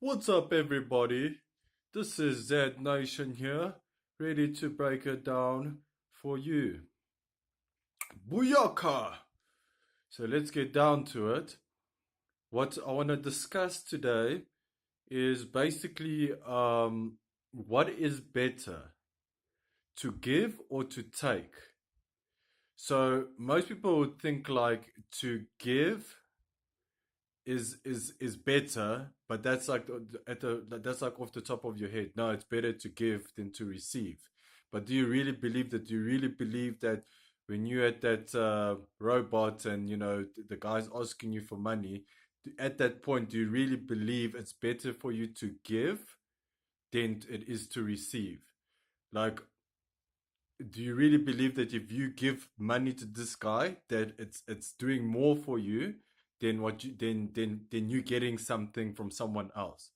What's up, everybody? This is Z Nation here, ready to break it down for you. Booyaka! So let's get down to it. What I want to discuss today is basically what is better, to give or to take? So most people would think like to give is better, but that's like that's like off the top of your head. No, it's better to give than to receive. But do you really believe that? Do you really believe that when you're at that robot and the guy's asking you for money, at that point, do you really believe it's better for you to give than it is to receive? Like, do you really believe that if you give money to this guy, that it's doing more for you than what you than you getting something from someone else?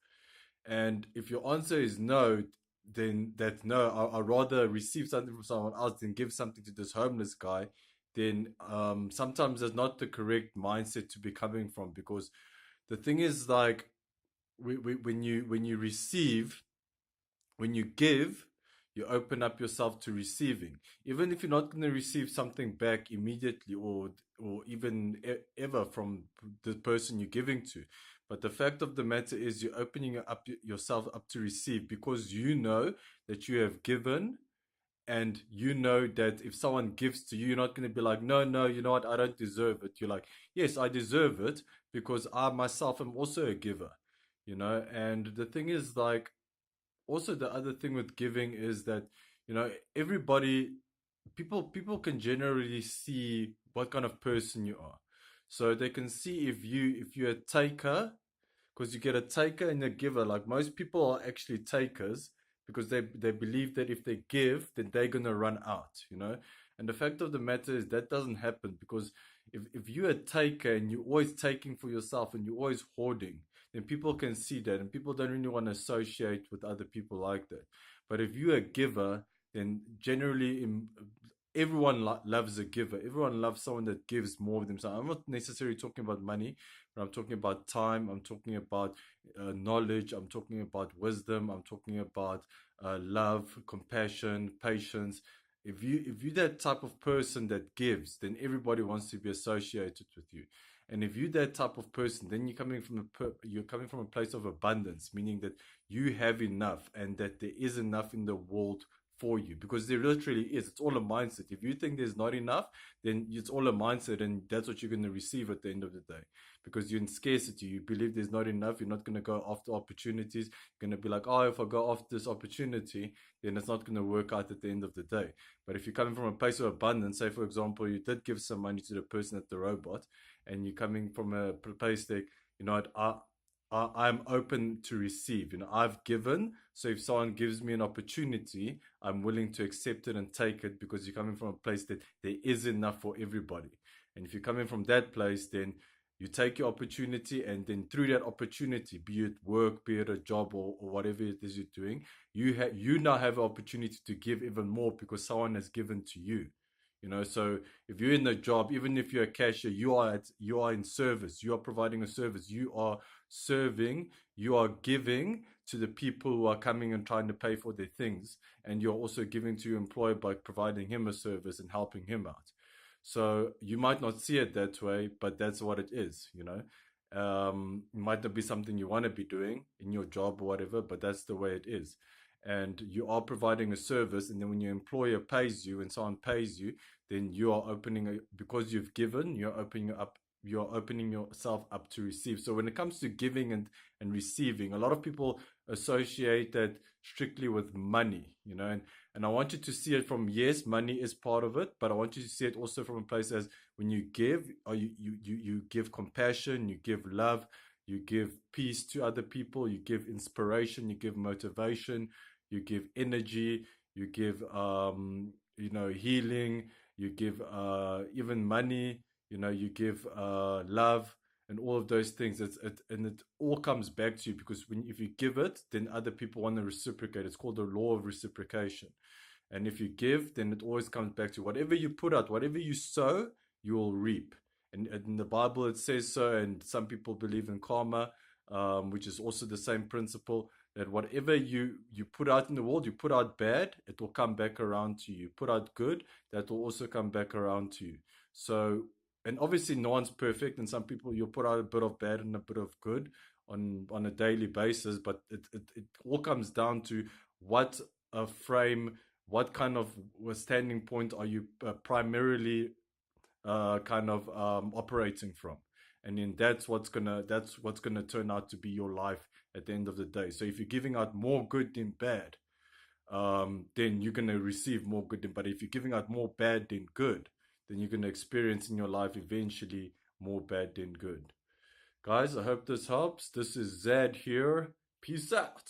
And if your answer is no, then that no, I'd rather receive something from someone else than give something to this homeless guy. Then sometimes that's not the correct mindset to be coming from, because the thing is, like, when you receive, when you give, you open up yourself to receiving. Even if you're not going to receive something back immediately, or even ever from the person you're giving to. But the fact of the matter is, you're opening yourself up to receive, because you know that you have given, and you know that if someone gives to you, you're not going to be like, no, no, you know what, I don't deserve it. You're like, yes, I deserve it, because I myself am also a giver. And the thing is, like, also the other thing with giving is that everybody, people can generally see what kind of person you are. So they can see if you're a taker, because you get a taker and a giver. Like, most people are actually takers, because they believe that if they give, then they're gonna run out. And the fact of the matter is that doesn't happen, because if you're a taker and you're always taking for yourself and you're always hoarding, then people can see that, and people don't really want to associate with other people like that. But if you're a giver, then generally everyone loves a giver. Everyone loves someone that gives more of themselves. I'm not necessarily talking about money, but I'm talking about time. I'm talking about knowledge. I'm talking about wisdom. I'm talking about love, compassion, patience. If you're that type of person that gives, then everybody wants to be associated with you. And if you're that type of person, then you're coming from a place of abundance, meaning that you have enough, and that there is enough in the world for you, because there literally is. It's all a mindset. If you think there's not enough, then it's all a mindset, and that's what you're going to receive at the end of the day, because you're in scarcity. You believe there's not enough. You're not going to go after opportunities. You're going to be like, oh, if I go after this opportunity, then it's not going to work out at the end of the day. But if you're coming from a place of abundance, say for example, you did give some money to the person at the robot, and you're coming from a place that, I'm open to receive. I've given, so if someone gives me an opportunity, I'm willing to accept it and take it, because you're coming from a place that there is enough for everybody. And if you're coming from that place, then you take your opportunity, and then through that opportunity, be it work, be it a job, or whatever it is you're doing, you now have an opportunity to give even more, because someone has given to you. So if you're in the job, even if you're a cashier, you are in service. You are providing a service. You are serving. You are giving to the people who are coming and trying to pay for their things, and you're also giving to your employer by providing him a service and helping him out. So you might not see it that way, but that's what it is. It might not be something you want to be doing in your job or whatever, but that's the way it is. And you are providing a service, and then when your employer pays you and someone pays you, then you are because you've given, you're opening yourself up to receive. So when it comes to giving and receiving, a lot of people associate that strictly with money. And I want you to see it from, yes, money is part of it, but I want you to see it also from a place as, when you give, or you give compassion, you give love, you give peace to other people, you give inspiration, you give motivation, you give energy, you give healing, you give even money, you give love, and all of those things. And it all comes back to you, because if you give it, then other people want to reciprocate. It's called the law of reciprocation. And if you give, then it always comes back to whatever you put out, whatever you sow, you will reap. And in the Bible it says so, and some people believe in karma. which is also the same principle that whatever you put out in the world, you put out bad, it will come back around to you. Put out good, that will also come back around to you. So, and obviously no one's perfect, and some people you'll put out a bit of bad and a bit of good on a daily basis, but it all comes down to what a frame, what kind of standing point are you primarily kind of operating from, and then that's what's gonna turn out to be your life at the end of the day. So if you're giving out more good than bad, then you're gonna receive more good. But if you're giving out more bad than good, then you're gonna experience in your life eventually more bad than good. Guys, I hope this helps. This is Zed here. Peace out.